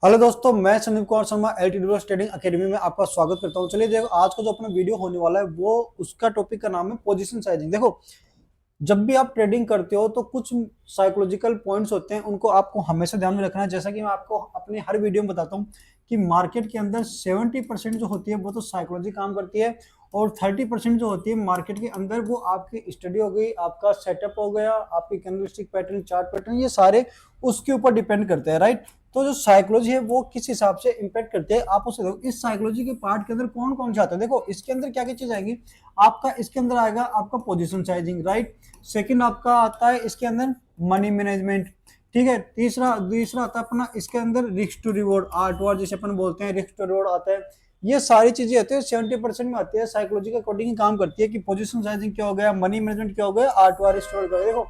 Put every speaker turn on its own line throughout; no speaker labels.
Hello दोस्तों, मैं Sandeep Kumar Sharma LTD trading academy में आपका स्वागत करता हूं। चलिए देखो, आज का जो अपना वीडियो होने वाला है वो उसका टॉपिक का नाम है पोजीशन साइजिंग। देखो, जब भी आप ट्रेडिंग करते हो तो कुछ साइकोलॉजिकल पॉइंट्स होते हैं, उनको आपको हमेशा ध्यान में रखना है। जैसा कि मैं आपको अपने हर वीडियो में बताता हूँ कि मार्केट के अंदर 70% जो होती है वो तो साइकोलॉजी काम करती है, और 30% जो होती है मार्केट के अंदर वो आपकी स्टडी हो गई, आपका सेटअप हो गया, आपकी कैंडलस्टिक पैटर्न, चार्ट पैटर्न, ये सारे उसके ऊपर डिपेंड करते हैं, राइट। तो जो साइकोलॉजी है वो किस हिसाब से इंपैक्ट करते हैं आप उसे देखो। इस साइकोलॉजी के पार्ट के अंदर कौन कौन से आते हैं, देखो इसके अंदर क्या क्या चीज आएगी। आपका इसके अंदर आएगा आपका पोजीशन साइजिंग, राइट। सेकंड आपका आता है इसके अंदर मनी मैनेजमेंट, ठीक है। तीसरा दूसरा आता है अपना इसके अंदर रिस्क टू रिवॉर्ड, आर जिसे अपन बोलते हैं, रिस्क टू रिवॉर्ड आता है। ये सारी चीजें आती है 70% में आती है, साइकोलॉजी के अकॉर्डिंग काम करती है कि पोजीशन साइजिंग क्या हो गया, मनी मैनेजमेंट क्या हो गया, आर रिस्क टू रिवॉर्ड। देखो,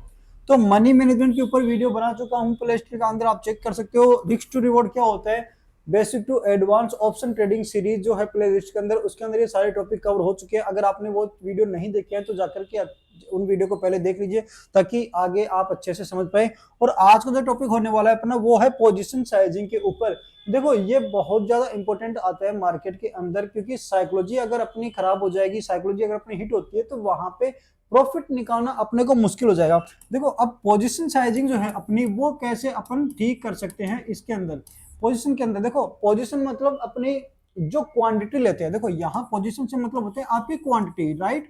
तो मनी मैनेजमेंट के ऊपर वीडियो बना चुका हूं, प्ले लिस्ट के अंदर आप चेक कर सकते हो। रिस्क टू रिवॉर्ड क्या होता है, basic to advance option trading series जो है प्ले लिस्ट के अंदर, उसके अंदर ये सारे टॉपिक कवर हो चुके हैं। अगर आपने वो वीडियो नहीं देखे हैं तो जाकर के उन वीडियो को पहले देख लीजिए ताकि आगे आप अच्छे से समझ पाए। और आज का जो टॉपिक होने वाला है अपना वो है पोजीशन साइजिंग के ऊपर। देखो, ये बहुत ज्यादा इंपॉर्टेंट आता है मार्केट के अंदर, क्योंकि साइकोलॉजी अगर अपनी खराब हो जाएगी, साइकोलॉजी अगर अपनी हिट होती है तो वहां पे प्रॉफिट निकालना अपने को मुश्किल हो जाएगा। देखो, अब पोजीशन साइजिंग जो है अपनी वो कैसे अपन ठीक कर सकते हैं इसके अंदर। पोजीशन के अंदर देखो, पोजीशन मतलब अपनी जो क्वांटिटी लेते हैं। देखो, यहाँ पोजीशन से मतलब होते हैं आपकी क्वांटिटी, राइट।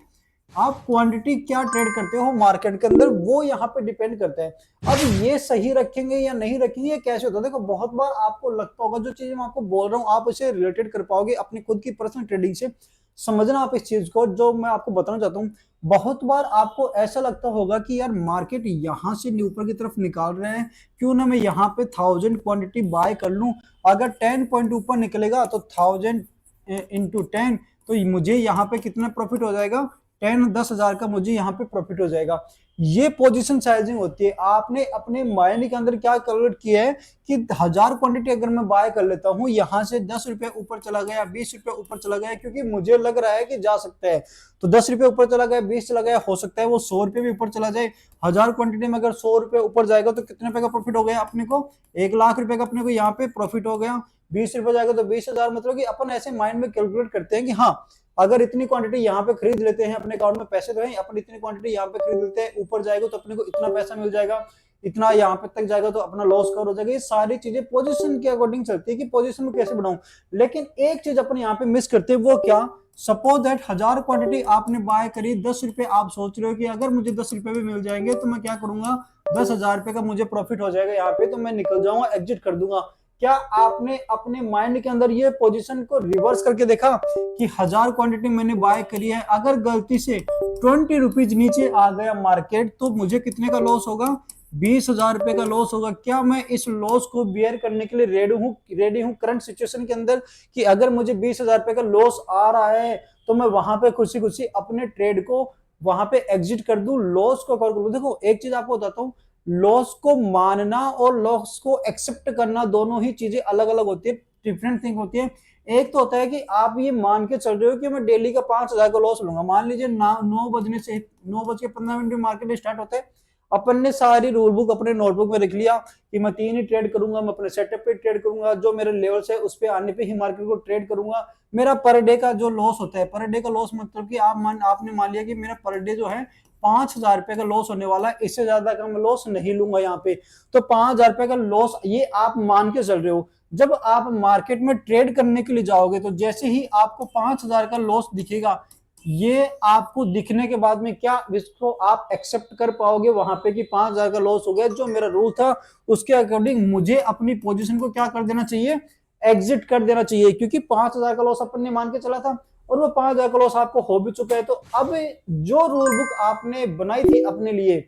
आप क्वांटिटी क्या ट्रेड करते हो मार्केट के अंदर वो यहाँ पे डिपेंड करता है। अब ये सही रखेंगे या नहीं रखेंगे, ये कैसे होता है। देखो, बहुत बार आपको लगता होगा जो चीज मैं आपको बोल रहा हूँ आप इसे रिलेटेड कर पाओगे अपनी खुद की पर्सनल ट्रेडिंग से। समझना आप इस चीज को जो मैं आपको बताना चाहता हूँ। बहुत बार आपको ऐसा लगता होगा कि यार मार्केट यहाँ से ऊपर की तरफ निकाल रहे हैं, क्यों ना मैं यहाँ पे 1000 क्वांटिटी बाय कर लूं। अगर 10 पॉइंट ऊपर निकलेगा तो 1000 इंटू 10, तो मुझे यहाँ पे कितना प्रॉफिट हो जाएगा, 10,000 का मुझे यहाँ पे प्रॉफिट हो जाएगा। ये पोजीशन साइजिंग होती है। आपने अपने माइंड के अंदर क्या कैलकुलेट किया है कि 1000 क्वांटिटी अगर मैं बाय कर लेता हूँ, यहाँ से 10 रुपए ऊपर चला गया, 20 रुपए ऊपर चला गया, क्योंकि मुझे लग रहा है कि जा सकता है, तो 10 रुपए ऊपर चला गया, 20 चला गया, हो सकता है वो 100 रुपए भी ऊपर चला जाए। 1000 क्वांटिटी में अगर 100 रुपए ऊपर जाएगा तो कितने रुपए का प्रॉफिट हो गया अपने को, 1 लाख रुपए का अपने को यहाँ पे प्रॉफिट हो गया। 20 रुपए जाएगा तो 20,000, मतलब कि अपन ऐसे माइंड में कैलकुलेट करते हैं कि हाँ, अगर इतनी क्वांटिटी यहाँ पे खरीद लेते हैं, अपने अकाउंट में पैसे तो है, अपन इतनी क्वांटिटी यहाँ पे खरीद लेते हैं, ऊपर जाएगा तो अपने को इतना पैसा मिल जाएगा, इतना यहाँ पे तक जाएगा तो अपना लॉस कवर हो जाएगा। ये सारी चीजें पोजीशन के अकॉर्डिंग चलती है कि पोजीशन में कैसे बढ़ाऊं। लेकिन एक चीज अपन यहाँ पे मिस करते हैं, वो क्या, सपोज दैट 1000 क्वांटिटी आपने बाय करी, 10 रुपए आप सोच रहे हो कि अगर मुझे 10 रुपए भी मिल जाएंगे तो मैं क्या करूंगा, 10,000 रुपए का मुझे प्रॉफिट हो जाएगा यहाँ पे, तो मैं निकल जाऊंगा, एग्जिट कर दूंगा। क्या आपने अपने माइंड के अंदर ये पोजीशन को रिवर्स करके देखा कि 1000 क्वांटिटी मैंने बाय करी है, अगर गलती से 20 रुपीज नीचे आ गया मार्केट तो मुझे कितने का लॉस होगा, 20,000 रुपए का लॉस होगा। क्या मैं इस लॉस को बियर करने के लिए रेडी हूं करंट सिचुएशन के अंदर, कि अगर मुझे 20,000 रुपए का लॉस आ रहा है तो मैं वहां पे खुशी खुशी अपने ट्रेड को वहां पे एग्जिट कर दूं, लॉस को कवर कर दूं। देखो, एक चीज आपको बताता हूँ, लॉस को मानना और लॉस को एक्सेप्ट करना दोनों ही चीजें अलग अलग होती है, डिफरेंट थिंग होती है। एक तो होता है कि आप ये मान के चल रहे हो कि मैं डेली का 5,000 का लॉस लूंगा। मान लीजिए 9 बज के 15 मिनट में मार्केट स्टार्ट होता है, अपन ने सारी रूल बुक अपने नोटबुक में लिख लिया कि मैं 3 ही ट्रेड करूंगा, मैं अपने सेटअप पे ट्रेड करूंगा, जो मेरे लेवल्स है उस पे आने पे ही मार्केट को ट्रेड करूंगा। मेरा पर डे का जो लॉस होता है, पर डे का लॉस मतलब कि आपने मान लिया कि मेरा पर डे जो है 5,000 रुपए का लॉस होने वाला है, इससे ज्यादा का मैं लॉस नहीं लूंगा यहाँ पे। तो 5,000 रुपए का लॉस ये आप मान के चल रहे हो। जब आप मार्केट में ट्रेड करने के लिए जाओगे तो जैसे ही आपको 5,000 का लॉस दिखेगा, ये आपको दिखने के बाद में क्या इसको आप एक्सेप्ट कर पाओगे वहां पे कि 5,000 का लॉस हो गया, जो मेरा रूल था उसके अकॉर्डिंग मुझे अपनी पोजीशन को क्या कर देना चाहिए, एग्जिट कर देना चाहिए, क्योंकि 5,000 का लॉस अपन ने मान के चला था और वो 5,000 का लॉस आपको हो भी चुका है। तो अब जो रूल बुक आपने बनाई थी अपने लिए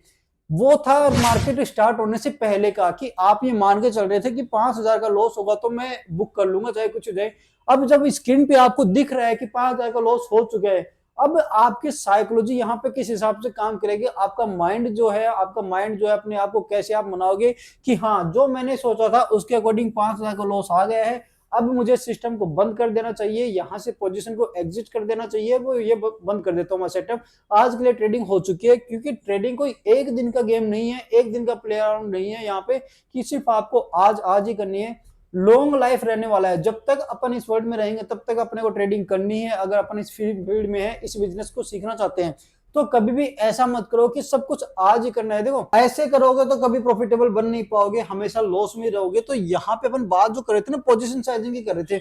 वो था मार्केट स्टार्ट होने से पहले का, कि आप ये मान के चल रहे थे कि 5,000 का लॉस होगा तो मैं बुक कर लूंगा चाहे कुछ हो जाए। अब जब स्क्रीन पे आपको दिख रहा है कि 5,000 का लॉस हो चुका है, अब आपकी साइकोलॉजी यहाँ पे किस हिसाब से काम करेगी, आपका माइंड जो है अपने आप को कैसे आप मनाओगे कि हाँ, जो मैंने सोचा था उसके अकॉर्डिंग 5,000 का लॉस आ गया है, अब मुझे सिस्टम को बंद कर देना चाहिए, यहाँ से पोजीशन को एग्जिट कर देना चाहिए, वो ये बंद कर देता हूँ मैं सेटअप। आज के लिए ट्रेडिंग हो चुकी है, क्योंकि ट्रेडिंग कोई एक दिन का गेम नहीं है, एक दिन का प्ले अराउंड नहीं है यहाँ पे कि सिर्फ आपको आज ही करनी है। लॉन्ग लाइफ रहने वाला है। जब तक अपन इस वर्ल्ड में रहेंगे तब तक अपने को ट्रेडिंग करनी है। अगर अपन इस फील्ड में है, इस बिजनेस को सीखना चाहते हैं, तो कभी भी ऐसा मत करो कि सब कुछ आज ही करना है। देखो ऐसे करोगे तो कभी प्रॉफिटेबल बन नहीं पाओगे, हमेशा लॉस में रहोगे। तो यहाँ पे अपन बात जो कर रहे थे ना, पोजीशन साइजिंग की कर रहे थे,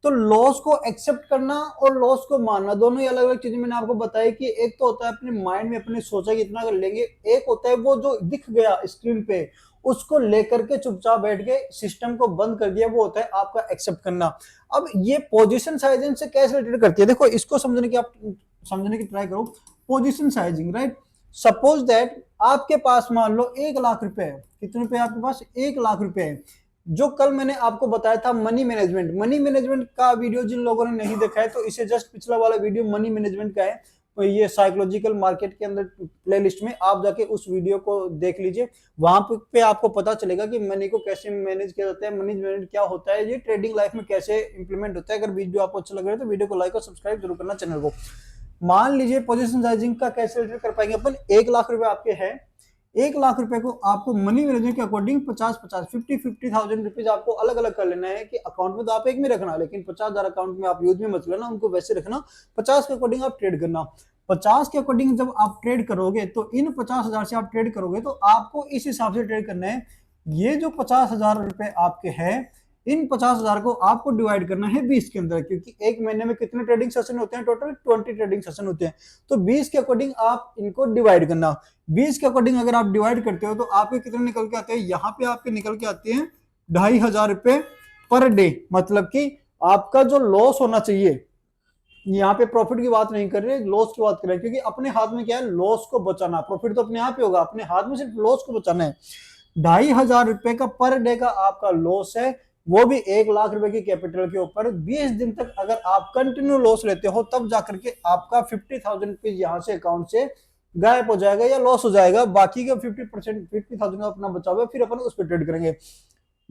तो लॉस को एक्सेप्ट करना और लॉस को मानना दोनों ही अलग अलग चीजें मैंने आपको बताई। कि एक तो होता है अपने माइंड में अपने सोचा कि इतना कर लेंगे, एक होता है वो जो दिख गया स्क्रीन पे उसको लेकर के चुपचाप बैठ के सिस्टम को बंद कर दिया, वो होता है आपका एक्सेप्ट करना। अब ये पोजीशन साइजिंग से कैसे रिलेटेड करती है, देखो इसको समझने की आप समझने की ट्राई करो। Position sizing, right, suppose that आपके पास मान लो 1 लाख रुपए है। कितने रुपए आपके पास? 1 लाख रुपए है। जो कल मैंने आपको बताया था मनी मैनेजमेंट, मनी मैनेजमेंट का वीडियो जिन लोगों ने नहीं देखा है तो इसे जस्ट पिछला वाला वीडियो मनी मैनेजमेंट का है, तो ये साइकोलॉजिकल मार्केट के अंदर प्लेलिस्ट में आप जाके उस वीडियो को देख लीजिए। वहां पे आपको पता चलेगा कि मनी को कैसे मैनेज किया जाता है, मनी मैनेजमेंट क्या होता है, ये ट्रेडिंग लाइफ में कैसे इंप्लीमेंट होता है। अगर वीडियो आपको अच्छा लग रहा है तो वीडियो को लाइक और सब्सक्राइब जरूर करना चैनल को। मान लीजिए पोजीशन साइजिंग का कैसे कर पाएंगे अपन। 1 लाख रुपए आपके हैं, 1 लाख रुपए को आपको मनी मैनेजमेंट के अकॉर्डिंग 50-50 50,000 रुपीज आपको अलग अलग कर लेना है। कि अकाउंट में तो आप एक में रखना, लेकिन 50,000 अकाउंट में आप यूज में मत लेना, उनको वैसे रखना। 50 के अकॉर्डिंग आप ट्रेड करना। 50 के अकॉर्डिंग जब आप ट्रेड करोगे तो इन 50,000 से आप ट्रेड करोगे तो आपको इस हिसाब से ट्रेड करना है। ये जो 50,000 रुपए आपके हैं, इन 50,000 को आपको डिवाइड करना है 20 के अंदर, क्योंकि एक महीने में कितने ट्रेडिंग सेशन होते हैं? टोटल 20 ट्रेडिंग सेशन होते हैं। तो 20 के अकॉर्डिंग आप इनको डिवाइड करना। 20 के अकॉर्डिंग अगर आप डिवाइड करते हो तो आपके कितने निकल के आते हैं? यहाँ पे आपके निकल के आते हैं 2,500 रुपए पर डे। मतलब कि आपका जो लॉस होना चाहिए, यहाँ पे प्रॉफिट की बात नहीं कर रहे, लॉस की बात कर रहे हैं। क्योंकि अपने हाथ में क्या है? लॉस को बचाना। प्रॉफिट तो अपने आप ही होगा, अपने हाथ में सिर्फ लॉस को बचाना है। 2,500 रुपए का पर डे का आपका लॉस है, वो भी 1 लाख रुपए की कैपिटल के ऊपर। 20 दिन तक अगर आप कंटिन्यू लॉस लेते हो तब जाकर के आपका 50,000 रुपीज यहाँ से अकाउंट से गायब हो जाएगा या लॉस हो जाएगा। बाकी का 50% 50,000 अपना बचा हुआ है, फिर अपन उस पर ट्रेड करेंगे।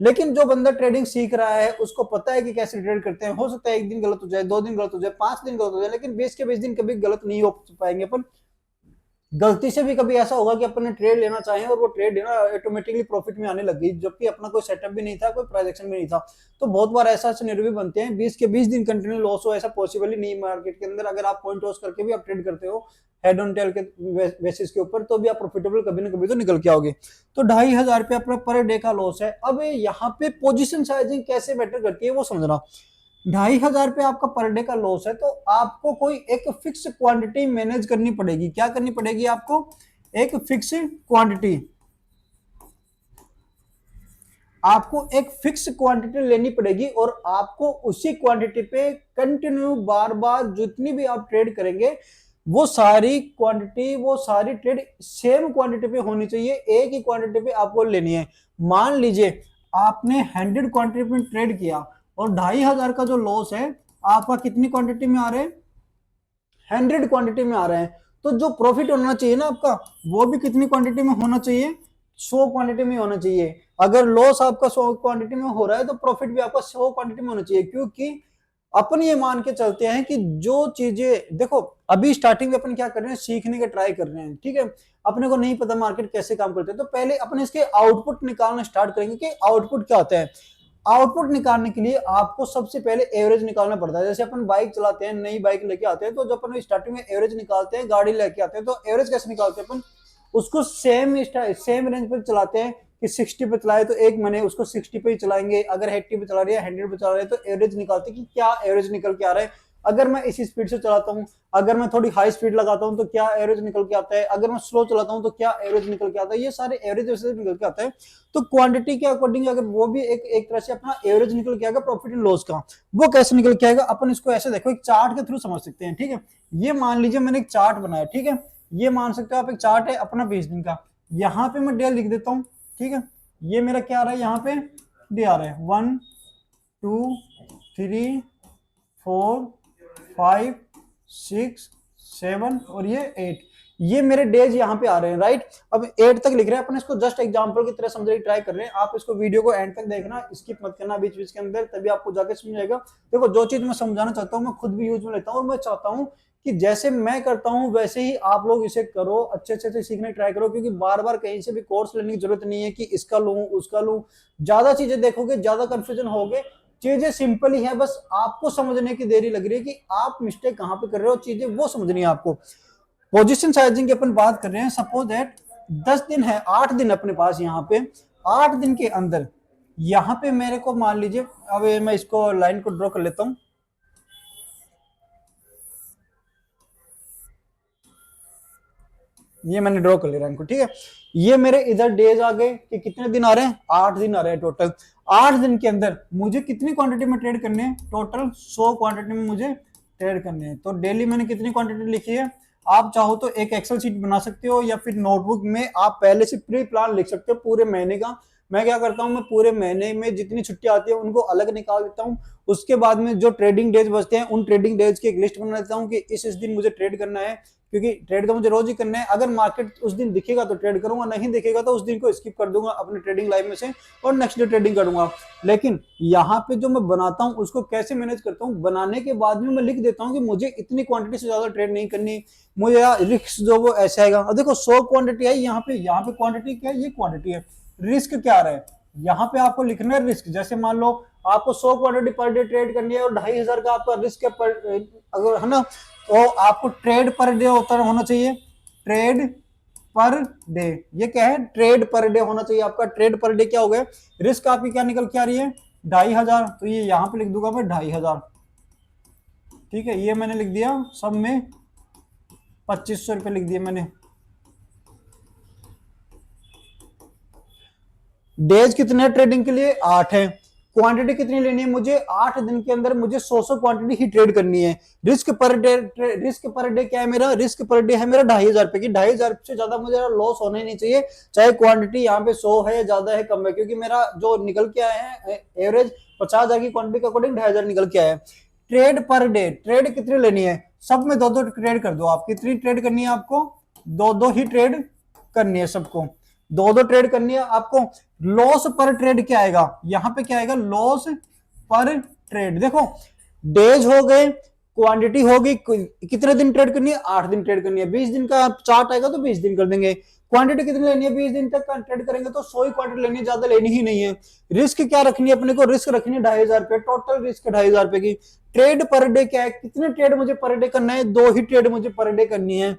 लेकिन जो बंदा ट्रेडिंग सीख रहा है उसको पता है कि कैसे ट्रेड करते हैं। हो सकता है एक दिन गलत हो जाए, 2 दिन गलत हो जाए, 5 दिन गलत हो जाए, लेकिन 20 के 20 दिन कभी गलत नहीं हो पाएंगे अपन। गलती से भी कभी ऐसा होगा कि अपन ने ट्रेड लेना चाहे और वो ट्रेड है ना ऑटोमेटिकली प्रॉफिट में आने लगी, जबकि अपना कोई सेटअप भी नहीं था, कोई ट्रांजैक्शन भी नहीं था। तो बहुत बार ऐसा सिनेरियो भी बनते हैं 20 के 20 दिन कंटिन्यू लॉस हो, ऐसा पॉसिबल ही नहीं मार्केट के अंदर। अगर आप पॉइंट लॉस करके भी आप ट्रेड करते हो हेड ऑन टेल के बेसिस के ऊपर, तो भी आप प्रॉफिटेबल कभी ना कभी तो निकल के आओगे। तो 2,500 रुपये अपना पर डे का लॉस है। अब यहाँ पे पोजिशन साइजिंग कैसे मैटर करती है वो समझना। 2,500 रुपये आपका पर डे का लॉस है, तो आपको कोई एक फिक्स क्वांटिटी मैनेज करनी पड़ेगी। क्या करनी पड़ेगी आपको? एक फिक्स क्वांटिटी, आपको एक फिक्स क्वांटिटी लेनी पड़ेगी और आपको उसी क्वांटिटी पे कंटिन्यू बार बार जितनी भी आप ट्रेड करेंगे वो सारी क्वांटिटी, वो सारी ट्रेड सेम क्वांटिटी पे होनी चाहिए, एक ही क्वांटिटी पे आपको लेनी है। मान लीजिए आपने 100 क्वांटिटी पे ट्रेड किया और 2,500 का जो लॉस है आपका कितनी क्वांटिटी में आ रहा है? 100 क्वांटिटी में आ रहे हैं। तो जो प्रॉफिट होना चाहिए ना आपका, वो भी कितनी क्वांटिटी में होना चाहिए? 100 क्वांटिटी में होना चाहिए। अगर लॉस आपका 100 क्वांटिटी में हो रहा है तो प्रॉफिट भी आपका 100 क्वांटिटी में होना चाहिए। क्योंकि अपन ये मान के चलते हैं कि जो चीजें, देखो अभी स्टार्टिंग में अपन क्या कर रहे हैं? सीखने का ट्राई कर रहे हैं, ठीक है। अपने को नहीं पता मार्केट कैसे काम करते हैं, तो पहले अपन इसके आउटपुट निकालना स्टार्ट करेंगे कि आउटपुट क्या होता है। आउटपुट निकालने के लिए आपको सबसे पहले एवरेज निकालना पड़ता है। जैसे अपन बाइक चलाते हैं, नई बाइक लेके आते हैं, तो जब अपन स्टार्टिंग में एवरेज निकालते हैं, गाड़ी लेके आते हैं, तो एवरेज कैसे निकालते हैं अपन? उसको सेम रेंज पर चलाते हैं कि 60 पे चलाए तो एक महीने उसको 60 पे ही चलाएंगे। अगर 80 पे चला रही है, 100 पे चला रहे हैं, तो एवरेज निकालते हैं कि क्या एवरेज निकल के आ रहा है। अगर मैं इसी स्पीड से चलाता हूँ, अगर मैं थोड़ी हाई स्पीड लगाता हूँ तो क्या एवरेज निकल के आता है, अगर मैं स्लो चलाता हूँ तो क्या एवरेज निकल के आता है। ये सारे एवरेज वैसे निकल के आता है। तो क्वांटिटी के अकॉर्डिंग अगर वो भी एक तरह से अपना एवरेज निकल के आएगा प्रॉफिट एंड लॉस का। वो कैसे निकल के आएगा? अपन इसको ऐसे देखो, एक चार्ट के थ्रू समझ सकते हैं, ठीक है। ये मान लीजिए मैंने एक चार्ट बनाया, ठीक है। ये मान सकते हो आप एक चार्ट है अपना 20 दिन का। यहाँ पे मैं डे लिख देता हूँ, ठीक है। ये मेरा क्या आ रहा है? यहाँ पे डे आ रहा है 1 2 3 4 5 6 7 और ये 8। ये मेरे डेज यहाँ पे आ रहे हैं, राइट। अब 8 तक लिख रहे हैं अपन, इसको जस्ट एग्जांपल की तरह समझने की ट्राई कर रहे हैं। आप इसको वीडियो को एंड तक देखना, स्किप मत करना बीच बीच के अंदर, तभी आपको जाके समझ आएगा। देखो जो चीज मैं समझाना चाहता हूँ मैं खुद भी यूज में लेता हूँ और मैं चाहता हूँ कि जैसे मैं करता हूं वैसे ही आप लोग इसे करो, अच्छे अच्छे से सीखने ट्राई करो, क्योंकि बार बार कहीं से भी कोर्स लेने की जरूरत नहीं है कि इसका लूं उसका लूं। ज्यादा चीजें देखोगे ज्यादा कंफ्यूजन होगे। चीजें सिंपल ही है, बस आपको समझने की देरी लग रही है कि आप मिस्टेक कहां पे कर रहे हो, चीजें वो समझनी है आपको। पोजीशन साइजिंग की अपन बात कर रहे हैं। सपोज दैट 10 दिन है, 8 दिन अपने पास यहाँ पे, 8 दिन के अंदर यहाँ पे मेरे को मान लीजिए, अब मैं इसको लाइन को ड्रॉ कर लेता हूं। ये मैंने ड्रॉ कर लिया इनको, ठीक है। ये मेरे इधर डेज आ गए कि कितने दिन आ रहे हैं, 8 दिन आ रहे हैं टोटल। 8 दिन के अंदर मुझे कितनी क्वांटिटी में ट्रेड करने हैं, टोटल 100 क्वांटिटी में मुझे ट्रेड करने हैं। तो डेली मैंने कितनी क्वांटिटी लिखी है, आप चाहो तो एक एक्सेल शीट बना सकते हो या फिर नोटबुक में आप पहले से प्री प्लान लिख सकते हो पूरे महीने का। मैं क्या करता हूं, मैं पूरे महीने में जितनी छुट्टी आती है उनको अलग निकाल देता हूं। उसके बाद में जो ट्रेडिंग डेज बचते हैं उन ट्रेडिंग डेज की एक लिस्ट बना देता हूं कि इस दिन मुझे ट्रेड करना है, क्योंकि ट्रेड तो मुझे रोज ही करना है। अगर मार्केट उस दिन दिखेगा तो ट्रेड करूंगा, नहीं दिखेगा तो उस दिन को स्किप कर दूंगा अपने ट्रेडिंग लाइफ में से और नेक्स्ट डे ट्रेडिंग करूंगा। लेकिन यहाँ पे जो मैं बनाता हूँ उसको कैसे मैनेज करता हूँ, बनाने के बाद में मैं लिख देता हूँ कि मुझे इतनी क्वांटिटी से ज्यादा ट्रेड नहीं करनी, मुझे रिस्क जो वो ऐसे आएगा। अब देखो 100 क्वांटिटी आई यहाँ पे क्वांटिटी क्या है, ये क्वांटिटी है। रिस्क क्या आ रहा है, यहाँ पे आपको लिखना है रिस्क। जैसे मान लो आपको 100 क्वांटिटी पर डे ट्रेड करनी है और 2500 का आपका रिस्क है पर, अगर है ना, तो आपको ट्रेड पर डे होना चाहिए, ट्रेड पर डे। ये क्या है, ट्रेड पर डे होना चाहिए आपका। ट्रेड पर डे क्या हो गया, रिस्क आपकी क्या निकल के आ रही है, 2500, तो ये यहां पे लिख दूंगा मैं 2500, ठीक है। ये मैंने लिख दिया, सब में 2500 रुपए लिख दिए मैंने। डेज कितने हैं ट्रेडिंग के लिए, 8 है। क्वांटिटी कितनी लेनी है मुझे, 8 दिन के अंदर मुझे 100 क्वांटिटी ही ट्रेड करनी है। रिस्क पर डे क्या है मेरा, रिस्क पर डे है मेरा 2500 रुपए की। 2500 से ज्यादा मुझे लॉस होना ही नहीं चाहिए, चाहे क्वांटिटी यहाँ पे 100 है या ज्यादा है कम है, क्योंकि मेरा जो निकल के आया है एवरेज 50,000 की क्वांटिटी के अकॉर्डिंग 2500 निकल के आया है। ट्रेड पर डे, ट्रेड कितनी लेनी है, सब में 2-2 ट्रेड कर दो। आप कितनी ट्रेड करनी है, आपको 2-2 ही ट्रेड करनी है, सबको 2-2 ट्रेड करनी है आपको। लॉस पर ट्रेड क्या आएगा, यहां पे क्या आएगा, लॉस पर ट्रेड। देखो डेज हो गए, क्वांटिटी होगी, कितने दिन ट्रेड करनी है, 8 दिन ट्रेड करनी है। 20 दिन का चार्ट आएगा तो 20 दिन कर देंगे। क्वांटिटी कितनी लेनी है, 20 दिन तक का ट्रेड करेंगे तो 100 ही क्वांटिटी लेनी है, ज्यादा लेनी ही नहीं है। रिस्क क्या रखनी है अपने को, रिस्क रखनी है 2500 रुपए, टोटल रिस्क 2500 रुपए की। ट्रेड पर डे क्या है, कितने ट्रेड मुझे पर डे करना है, 2 ही ट्रेड मुझे पर डे करनी है।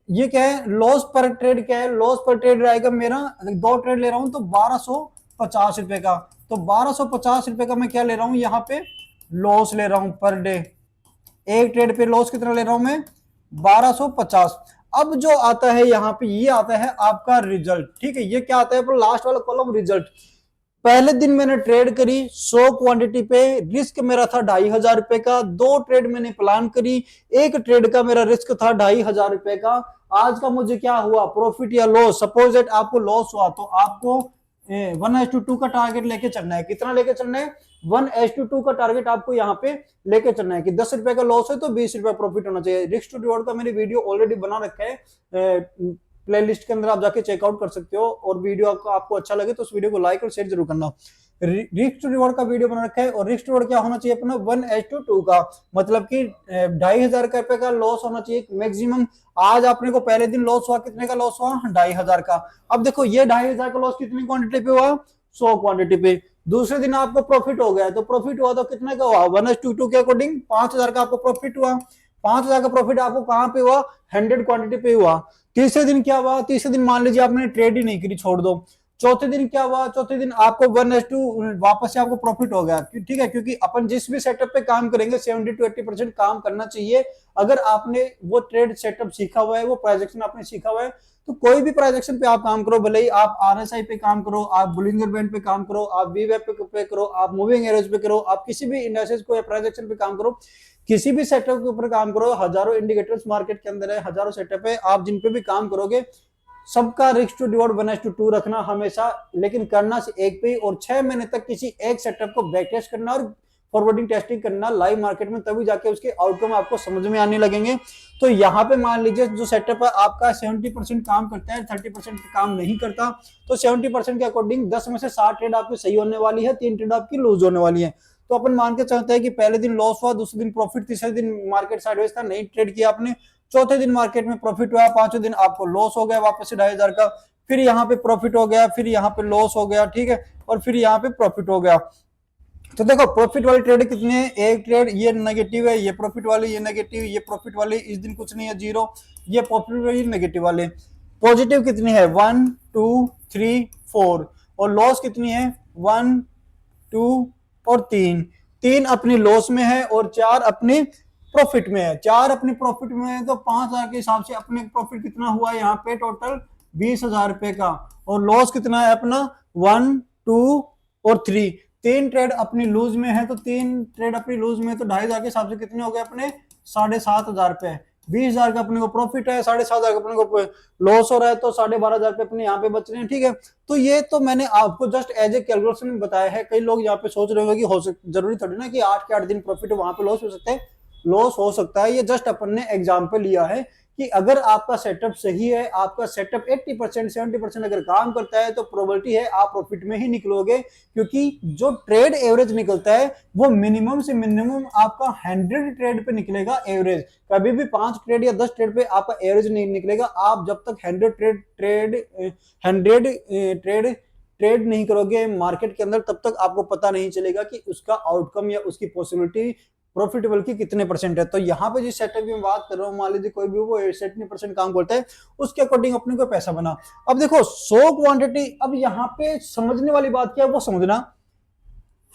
ये क्या है, लॉस पर ट्रेड क्या है, लॉस पर ट्रेड रहेगा मेरा, 2 ट्रेड ले रहा हूं तो 1250 रुपए का। तो 1250 रुपए का मैं क्या ले रहा हूं, यहाँ पे लॉस ले रहा हूं पर डे। एक ट्रेड पे लॉस कितना ले रहा हूं मैं, 1250। अब जो आता है यहाँ पे, ये आता है आपका रिजल्ट, ठीक है। ये क्या आता है, लास्ट वाला कॉलम रिजल्ट। पहले दिन मैंने ट्रेड करी 100 क्वांटिटी पे, रिस्क मेरा था 2500 रुपए का। 2 ट्रेड मैंने प्लान करी, एक ट्रेड का मेरा रिस्क था 2500 रुपए का। आज का मुझे क्या हुआ, प्रॉफिट या लॉस। सपोज दैट आपको लॉस हुआ तो आपको 1:2 का टारगेट लेके चलना है। कितना लेके चलना है, 1:2 का टारगेट आपको यहाँ पे लेके चलना है कि 10 रुपए का लॉस है तो 20 रुपए प्रॉफिट होना चाहिए। रिस्क टू रिवॉर्ड का मैंने वीडियो ऑलरेडी बना रखा है, प्लेलिस्ट के अंदर आप जाके चेकआउट कर सकते हो। और वीडियो आपको अच्छा लगे तो उस वीडियो को लाइक और शेयर जरूर करना। रिस्क टू रिवॉर्ड का वीडियो बना रखा है, और रिस्क टू रिवॉर्ड क्या होना चाहिए अपना, 1:2 का, मतलब कि 2500 रुपए का लॉस होना चाहिए मैक्सिमम। आज आपने को पहले दिन लॉस हुआ, कितने का लॉस हुआ, 2500 का। अब देखो ये 2500 का लॉस कितनी क्वांटिटी पे हुआ, 100 क्वांटिटी पे। दूसरे दिन आपको प्रॉफिट हो गया, तो प्रॉफिट हुआ तो कितने का हुआ, 1:2 के अकॉर्डिंग 5000 का आपको प्रॉफिट हुआ। 5000 का प्रॉफिट आपको कहां पे हुआ, 100 क्वांटिटी पे हुआ। तीसरे दिन क्या हुआ, तीसरे दिन मान लीजिए आपने ट्रेड ही नहीं करी, छोड़ दो। चौथे दिन क्या हुआ, चौथे दिन आपको 1:2 वापस से आपको प्रॉफिट हो गया, ठीक है। क्योंकि अपन जिस भी सेटअप पे काम करेंगे 70 to 80% काम करना चाहिए। अगर आपने वो ट्रेड सेटअप सीखा हुआ है, वो ट्रांजैक्शन आपने सीखा हुआ है, तो कोई भी ट्रांजैक्शन पे आप काम करो, भले ही आप आरएसआई पे काम करो, आप बुलिंगर बैंड पे काम करो, आप वीवेब पे करो, आप मूविंग एरोज पे करो, आप किसी भी इंडाइसेस को या ट्रांजैक्शन पे काम करो, किसी भी सेटअप के ऊपर काम करो। हजारों इंडिकेटर्स मार्केट के अंदर है, हजारों सेटअप है, आप जिन पे भी काम करोगे सबका रिस्क टू रिवॉर्ड 1:2 रखना हमेशा, लेकिन करना से एक पे। और 6 महीने तक किसी एक सेटअप को बैक टेस्ट करना और फॉरवर्डिंग टेस्टिंग करना लाइव मार्केट में, तभी जाके उसके आउटकम आपको समझ में आने लगेंगे। तो यहाँ पे मान लीजिए जो सेटअप है आपका 70% काम करता है, 30% काम नहीं करता, तो 70% के अकॉर्डिंग 10 में से 7 ट्रेड आपकी सही होने वाली है, 3 ट्रेड आपकी लूज होने वाली है। तो अपन मान के चलते हैं कि पहले दिन लॉस हुआ, दूसरे दिन प्रॉफिट, तीसरे दिन मार्केट साइडवेज था, नहीं ट्रेड किया आपने, चौथे दिन मार्केट में प्रॉफिट हुआ, पांचवें दिन आपको लॉस हो गया वापस से 2,500 का, फिर यहाँ पे प्रॉफिट हो गया, फिर यहाँ पे लॉस हो गया, ठीक है, और फिर यहाँ पे प्रॉफिट हो गया। तो देखो प्रॉफिट वाली ट्रेड कितनी है, एक ट्रेड ये नेगेटिव है, ये प्रॉफिट वाली, ये नेगेटिव, ये प्रॉफिट वाली, इस दिन कुछ नहीं है, जीरो, ये प्रॉफिट वाली नेगेटिव वाले। पॉजिटिव कितनी है, 1 2 3 4, और लॉस कितनी है, 1 2 और 3, 3 अपनी लॉस में है और 4 अपनी प्रॉफिट में है। 4 अपनी प्रॉफिट में है तो 5,000 के हिसाब से अपने प्रॉफिट कितना हुआ यहाँ पे, टोटल 20,000 रुपए का। और लॉस कितना है अपना, 1 2 और 3, 3 ट्रेड अपनी लूज में है, तो 3 ट्रेड अपनी लूज में है, तो 2,500 के हिसाब से कितने हो गए अपने, 7,500 रुपए। 20,000 का अपने को प्रॉफिट है, 7,500 का अपने को लॉस हो रहा है, तो 12,500 रुपए अपने यहाँ पे बच रहे हैं, ठीक है। तो ये तो मैंने आपको जस्ट एज ए कैलकुलेशन बताया है। कई लोग यहाँ पे सोच रहे होंगे कि जरूरी थोड़ी ना कि 8 के 8 दिन प्रॉफिट वहां पे लॉस हो सकते हैं, लॉस हो सकता है। ये जस्ट अपन ने एग्जाम्पल लिया है कि अगर आपका सेटअप सही है, आपका सेटअप 80% 70% अगर काम करता है, तो प्रोबेबिलिटी है आप प्रॉफिट में ही निकलोगे, क्योंकि जो ट्रेड एवरेज निकलता है वो मिनिमम से मिनिमम आपका 100 ट्रेड पे निकलेगा एवरेज। कभी भी 5 ट्रेड या 10 ट्रेड पे आपका एवरेज नहीं निकलेगा। आप जब तक 100 ट्रेड नहीं करोगे मार्केट के अंदर, तब तक आपको पता नहीं चलेगा कि उसका आउटकम या उसकी पॉसिबिलिटी प्रॉफिटेबल की कितने परसेंट है। तो यहाँ पे जिस सेटअप की मैं बात कर रहा हूँ, मान लीजिए कोई भी वो 70% काम करता है, उसके अकॉर्डिंग अपने को पैसा बना। अब देखो 100 क्वांटिटी, अब यहाँ पे समझने वाली बात क्या है वो समझना,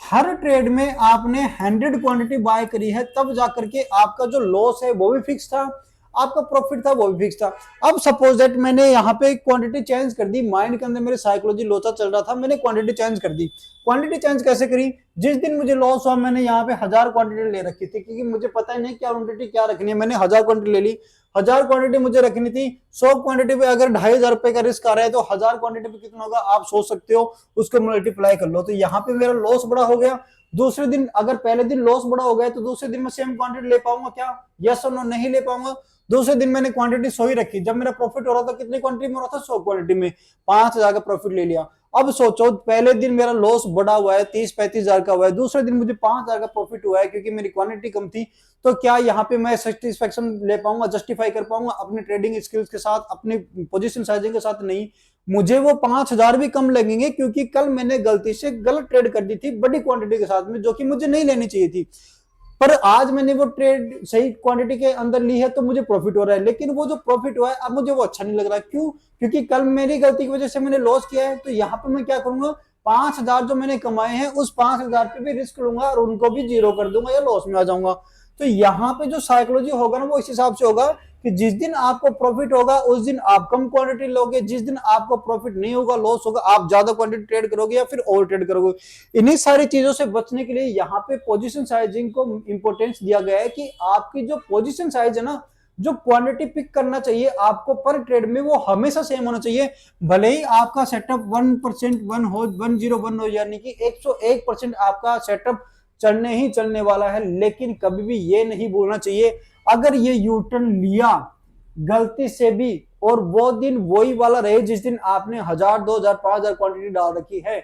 हर ट्रेड में आपने 100 क्वांटिटी बाय करी है, तब जाकर के आपका जो लॉस है वो भी फिक्स था, आपका प्रॉफिट था वो भी फिक्स था। अब सपोज दैट मैंने यहाँ पे क्वांटिटी चेंज कर दी, माइंड के अंदर मेरे साइकोलॉजी लोचा चल रहा था, मैंने क्वांटिटी चेंज कर दी। क्वांटिटी चेंज कैसे करी, जिस दिन मुझे लॉस हुआ मैंने यहाँ पे 1000 क्वांटिटी ले रखी थी, क्योंकि मुझे पता ही नहीं क्या क्वांटिटी क्या रखनी है, मैंने 1000 क्वांटिटी ले ली। 1000 क्वांटिटी मुझे रखनी थी, 100 क्वांटिटी पे अगर 2,500 रुपए का रिस्क आ रहा है, तो 1000 क्वांटिटी पे कितना होगा आप सोच सकते हो, उसको मल्टीप्लाई कर लो। तो यहाँ पे मेरा लॉस बड़ा हो गया। दूसरे दिन अगर पहले दिन लॉस बड़ा हो गया, तो दूसरे दिन मैं सेम क्वांटिटी ले पाऊंगा क्या, यस और नो, नहीं ले पाऊंगा। दूसरे दिन मैंने क्वांटिटी 100 ही रखी, जब मेरा प्रॉफिट हो रहा था कितनी क्वांटिटी में हो रहा था, 100 क्वांटिटी में 5,000 का प्रॉफिट ले लिया। अब सोचो पहले दिन मेरा लॉस बड़ा हुआ है, 30-35,000 का हुआ है, दूसरे दिन मुझे 5,000 का प्रॉफिट हुआ है, क्योंकि मेरी क्वांटिटी कम थी। तो क्या यहाँ पे मैं सेटिस्फेक्शन ले पाऊंगा, जस्टिफाई कर पाऊंगा अपने ट्रेडिंग स्किल्स के साथ, अपनी पोजीशन साइजिंग के साथ? नहीं, मुझे वो 5,000 भी कम लगेंगे, क्योंकि कल मैंने गलती से गलत ट्रेड कर दी थी बड़ी क्वांटिटी के साथ में, जो कि मुझे नहीं लेनी चाहिए थी। पर आज मैंने वो ट्रेड सही क्वांटिटी के अंदर ली है, तो मुझे प्रॉफिट हो रहा है। लेकिन वो जो प्रॉफिट हुआ है अब मुझे वो अच्छा नहीं लग रहा। क्यों? क्योंकि कल मेरी गलती की वजह से मैंने लॉस किया है। तो यहाँ पे मैं क्या करूंगा, 5,000 जो मैंने कमाए हैं उस 5,000 पे भी रिस्क लूंगा और उनको भी जीरो कर दूंगा या लॉस में आ जाऊंगा। तो यहाँ पे जो साइकोलॉजी होगा ना, वो इस हिसाब से होगा कि जिस दिन आपको प्रॉफिट होगा उस दिन आप कम क्वांटिटी लोगे, जिस दिन आपको प्रॉफिट नहीं होगा, लॉस होगा, आप ज्यादा क्वांटिटी ट्रेड करोगे या फिर ओवर ट्रेड करोगे। इन्हीं सारी चीजों से बचने के लिए यहाँ पे पोजीशन साइजिंग को इंपॉर्टेंस दिया गया है कि आपकी जो पोजीशन साइज है ना, जो क्वांटिटी पिक करना चाहिए आपको पर ट्रेड में, वो हमेशा सेम होना चाहिए। भले ही आपका सेटअप 1% 101 हो, यानी कि 101% आपका सेटअप चलने ही चलने वाला है, लेकिन कभी भी ये नहीं बोलना चाहिए अगर ये यू टर्न लिया गलती से भी और वो दिन वही वाला रहे जिस दिन आपने 1,000 2,000 5,000 क्वांटिटी डाल रखी है,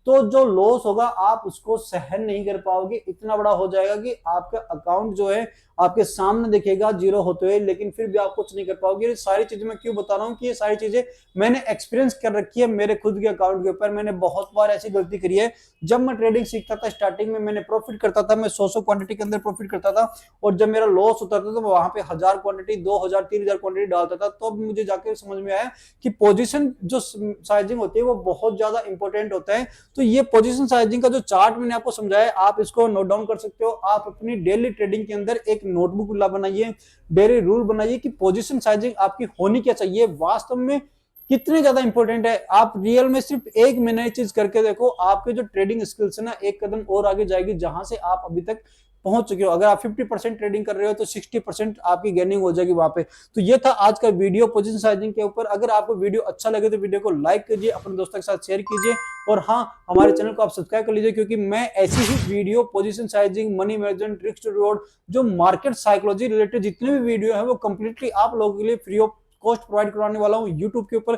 तो जो लॉस होगा आप उसको सहन नहीं कर पाओगे। इतना बड़ा हो जाएगा कि आपका अकाउंट जो है आपके सामने दिखेगा जीरो होते हुए, लेकिन फिर भी आप कुछ नहीं कर पाओगे। ये सारी चीजें मैं क्यों बता रहा हूँ कि ये सारी चीजें मैंने एक्सपीरियंस कर रखी है मेरे खुद के अकाउंट के ऊपर। मैंने बहुत बार ऐसी गलती करी है। जब मैं ट्रेडिंग सीखता था स्टार्टिंग में, मैंने प्रॉफिट करता था, मैं 100 क्वांटिटी के अंदर प्रॉफिट करता था, और जब मेरा लॉस होता था तो मैं वहां पे 1,000 क्वांटिटी 2,000 3,000 क्वांटिटी डालता था। तो अब मुझे जाकर समझ में आया कि पोजिशन जो साइजिंग होती है वो बहुत ज्यादा इंपॉर्टेंट होता है। तो ये पोजीशन साइजिंग का जो चार्ट मैंने आपको समझाया, आप इसको नोट डाउन कर सकते हो। आप अपनी डेली ट्रेडिंग के अंदर एक नोटबुक बनाइए, डेली रूल बनाइए कि पोजीशन साइजिंग आपकी होनी क्या चाहिए, वास्तव में कितनी ज्यादा इंपॉर्टेंट है। आप रियल में सिर्फ एक महीने चीज करके देखो, आपके जो ट्रेडिंग स्किल्स है ना एक कदम और आगे जाएगी जहां से आप अभी तक पहुंच चुके हो। अगर आप 50% ट्रेडिंग कर रहे हो तो 60% आपकी गेनिंग हो जाएगी वहां पे। तो ये था आज का वीडियो पोजीशन साइजिंग के ऊपर। अगर आपको वीडियो अच्छा लगे तो वीडियो को लाइक कीजिए, अपने दोस्तों के साथ शेयर कीजिए, और हाँ, हमारे चैनल को आप सब्सक्राइब कर लीजिए, क्योंकि मैं ऐसी ही video position sizing, money management, risk to reward, जो मार्केट साइकोलॉजी रिलेटेड जितने भी वीडियो है वो कंप्लीटली आप लोगों के लिए फ्री ऑफ कॉस्ट प्रोवाइड करवाने वाला हूँ यूट्यूब के ऊपर।